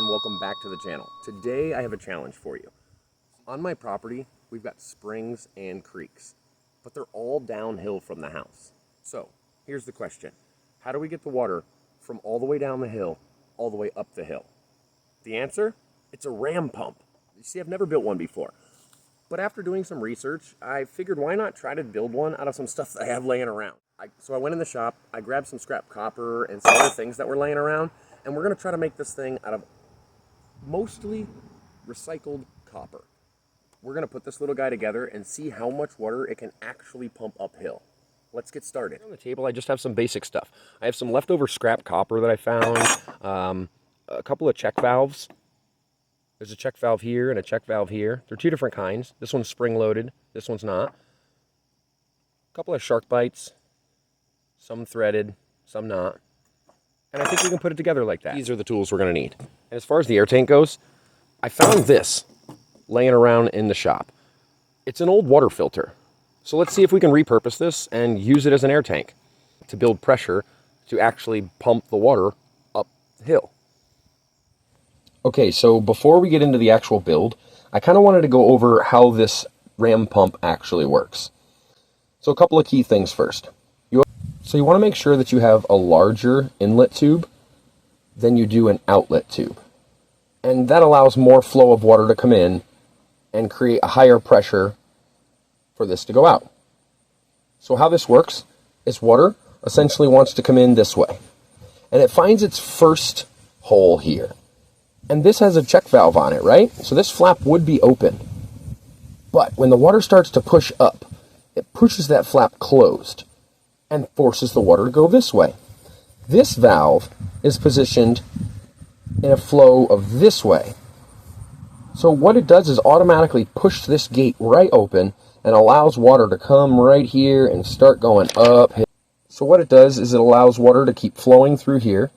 and welcome back to the channel. Today I have a challenge for you. On my property, we've got springs and creeks, but they're all downhill from the house. So here's the question. How do we get the water from all the way down the hill, all the way up the hill? The answer? It's a ram pump. You see, I've never built one before. But after doing some research, I figured why not try to build one out of some stuff that I have laying around. So I went in the shop, I grabbed some scrap copper and some other things that were laying around, and we're going to try to make this thing out of mostly recycled copper. We're going to put this little guy together and see how much water it can actually pump uphill. Let's get started. On the table, I just have some basic stuff. I have some leftover scrap copper that I found, a couple of check valves. There's a check valve here and a check valve here. They're two different kinds. This one's spring-loaded. This one's not. A couple of shark bites. Some threaded, some not. And I think we can put it together like that. These are the tools we're going to need. And as far as the air tank goes, I found this laying around in the shop. It's an old water filter. So let's see if we can repurpose this and use it as an air tank to build pressure to actually pump the water uphill. Okay, so before we get into the actual build, I kind of wanted to go over how this ram pump actually works. So a couple of key things first. So you want to make sure that you have a larger inlet tube than you do an outlet tube. And that allows more flow of water to come in and create a higher pressure for this to go out. So how this works is water essentially wants to come in this way. And it finds its first hole here. And this has a check valve on it, right? So this flap would be open. But when the water starts to push up, it pushes that flap closed and forces the water to go this way. This valve is positioned in a flow of this way. So what it does is automatically push this gate right open and allows water to come right here and start going uphill. So what it does is it allows water to keep flowing through here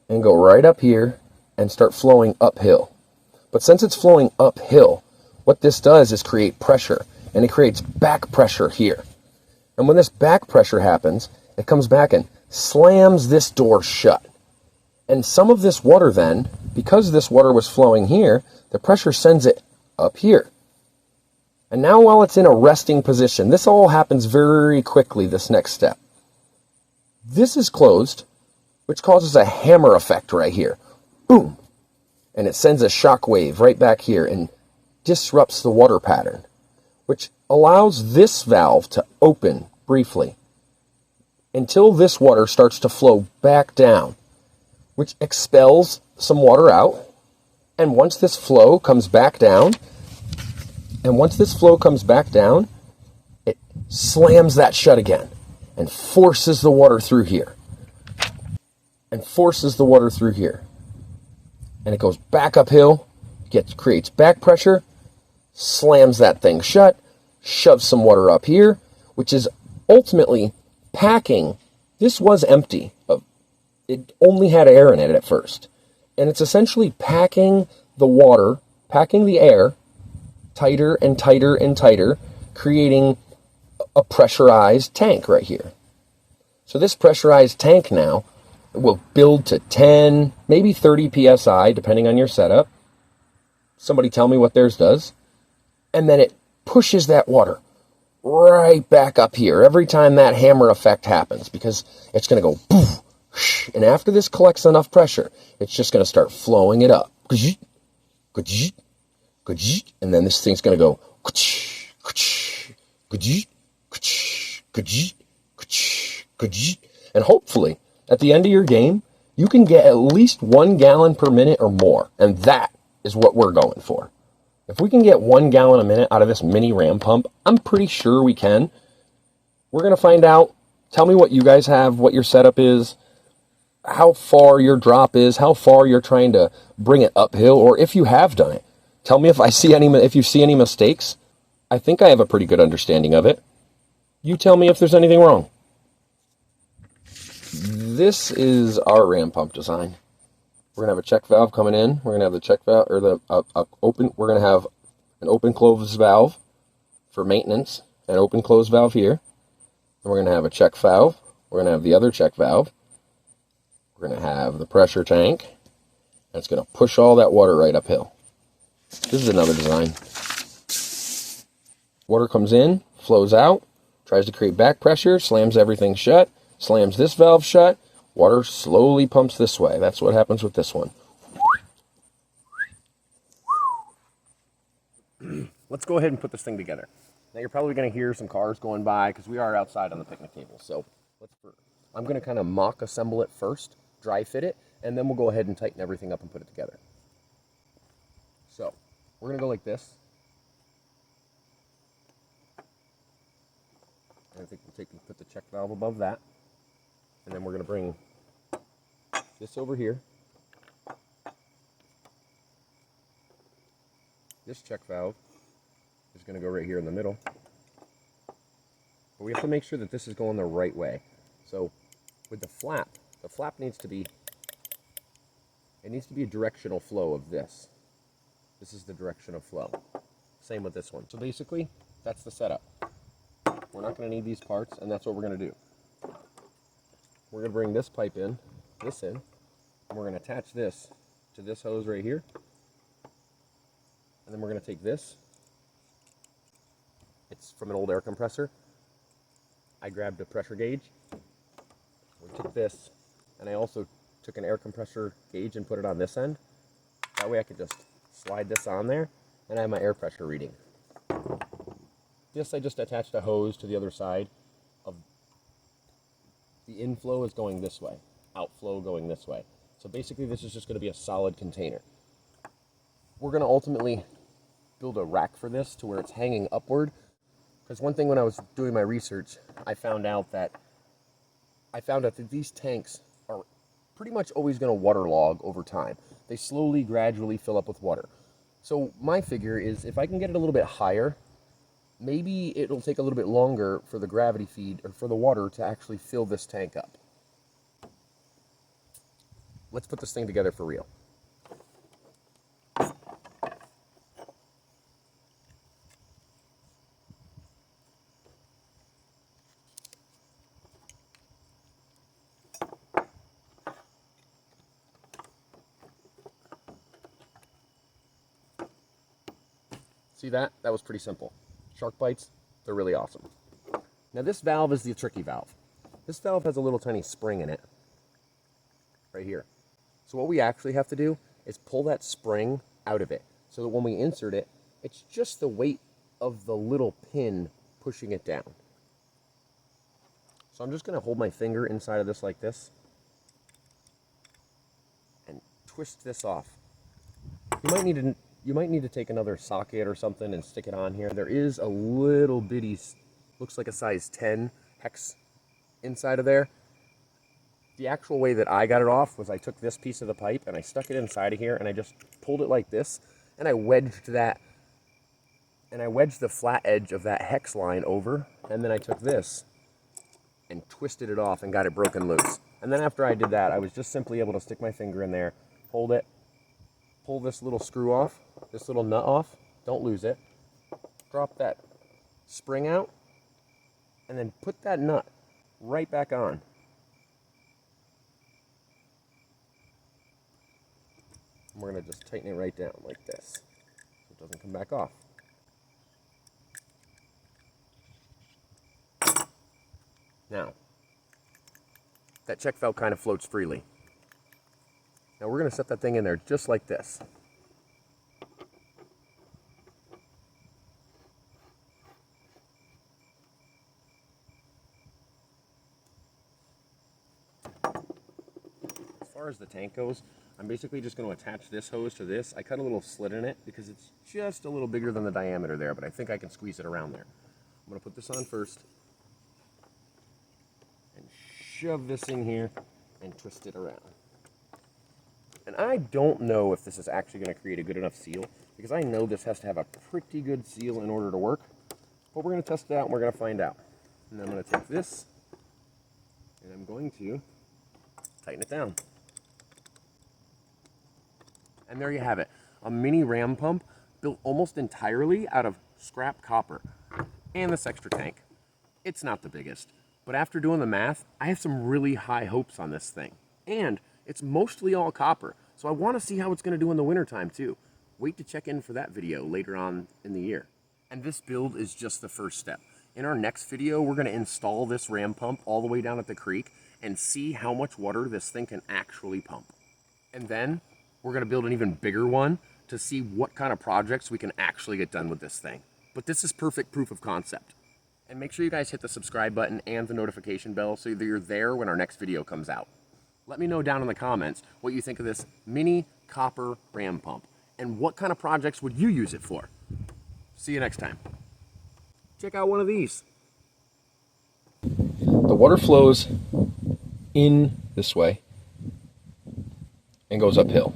and go right up here and start flowing uphill. But since it's flowing uphill, what this does is create pressure, and it creates back pressure here. And when this back pressure happens, it comes back and slams this door shut. And some of this water then, because this water was flowing here, the pressure sends it up here. And now while it's in a resting position, this all happens very quickly, this next step. This is closed, which causes a hammer effect right here. Boom! And it sends a shock wave right back here and disrupts the water pattern, which allows this valve to open briefly until this water starts to flow back down, which expels some water out. And once this flow comes back down, it slams that shut again and forces the water through here. And it goes back uphill, creates back pressure, slams that thing shut, shoves some water up here, which is ultimately packing. This was empty. It only had air in it at first. And it's essentially packing the water, packing the air tighter and tighter and tighter, creating a pressurized tank right here. So this pressurized tank now will build to 10, maybe 30 psi, depending on your setup. Somebody tell me what theirs does. And then it pushes that water right back up here every time that hammer effect happens, because it's going to go poof, whoosh, and after this collects enough pressure, it's just going to start flowing it up. And then this thing's going to go and hopefully at the end of your game you can get at least 1 gallon per minute or more, and that is what we're going for. If we can get 1 gallon a minute out of this mini ram pump, I'm pretty sure we can. We're going to find out. Tell me what you guys have, what your setup is, how far your drop is, how far you're trying to bring it uphill, or if you have done it. Tell me if you see any mistakes. I think I have a pretty good understanding of it. You tell me if there's anything wrong. This is our ram pump design. We're going to have a check valve coming in. We're going to have the check valve, or we're going to have an open close valve for maintenance, an open close valve here. And we're going to have a check valve. We're going to have the other check valve. We're going to have the pressure tank. And it's going to push all that water right uphill. This is another design. Water comes in, flows out, tries to create back pressure, slams everything shut, slams this valve shut, water slowly pumps this way. That's what happens with this one. Let's go ahead and put this thing together. Now you're probably going to hear some cars going by because we are outside on the picnic table. So I'm going to kind of mock assemble it first, dry fit it, and then we'll go ahead and tighten everything up and put it together. So we're going to go like this. I think we'll take and put the check valve above that. And then we're going to bring this over here. This check valve is going to go right here in the middle. But we have to make sure that this is going the right way. So with the flap needs to be, it needs to be a directional flow of this. This is the direction of flow. Same with this one. So basically, that's the setup. We're not going to need these parts, and that's what we're going to do. We're going to bring this pipe in, and we're going to attach this to this hose right here. And then we're going to take this. It's from an old air compressor. I grabbed a pressure gauge. We took this, and I also took an air compressor gauge and put it on this end. That way I could just slide this on there, and I have my air pressure reading. This I just attached a hose to the other side. The inflow is going this way, outflow going this way. So basically this is just going to be a solid container. We're going to ultimately build a rack for this to where it's hanging upward. Because one thing when I was doing my research, I found out that these tanks are pretty much always going to waterlog over time. They slowly, gradually fill up with water. So my figure is if I can get it a little bit higher, maybe it'll take a little bit longer for the gravity feed or for the water to actually fill this tank up. Let's put this thing together for real. See that? That was pretty simple. Shark bites, they're really awesome. Now this valve is the tricky valve. This valve has a little tiny spring in it, right here. So what we actually have to do is pull that spring out of it, so that when we insert it, it's just the weight of the little pin pushing it down. So I'm just going to hold my finger inside of this like this, and twist this off. You might need to take another socket or something and stick it on here. There is a little bitty, looks like a size 10 hex inside of there. The actual way that I got it off was I took this piece of the pipe and I stuck it inside of here and I just pulled it like this and I wedged that, and I wedged the flat edge of that hex line over, and then I took this and twisted it off and got it broken loose. And then after I did that, I was just simply able to stick my finger in there, hold it, pull this little screw off, this little nut off, don't lose it, drop that spring out, and then put that nut right back on. And we're going to just tighten it right down like this, so it doesn't come back off. Now, that check valve kind of floats freely. Now we're going to set that thing in there just like this. As far as the tank goes, I'm basically just going to attach this hose to this. I cut a little slit in it because it's just a little bigger than the diameter there, but I think I can squeeze it around there. I'm going to put this on first and shove this in here and twist it around. And I don't know if this is actually going to create a good enough seal, because I know this has to have a pretty good seal in order to work. But we're going to test it out and we're going to find out. And I'm going to take this and I'm going to tighten it down. And there you have it. A mini ram pump built almost entirely out of scrap copper. And this extra tank. It's not the biggest, but after doing the math, I have some really high hopes on this thing. And it's mostly all copper. So I want to see how it's going to do in the wintertime too. Wait to check in for that video later on in the year. And this build is just the first step. In our next video, we're going to install this ram pump all the way down at the creek and see how much water this thing can actually pump. And then we're going to build an even bigger one to see what kind of projects we can actually get done with this thing. But this is perfect proof of concept. And make sure you guys hit the subscribe button and the notification bell so that you're there when our next video comes out. Let me know down in the comments what you think of this mini copper ram pump and what kind of projects would you use it for. See you next time. Check out one of these. The water flows in this way and goes uphill.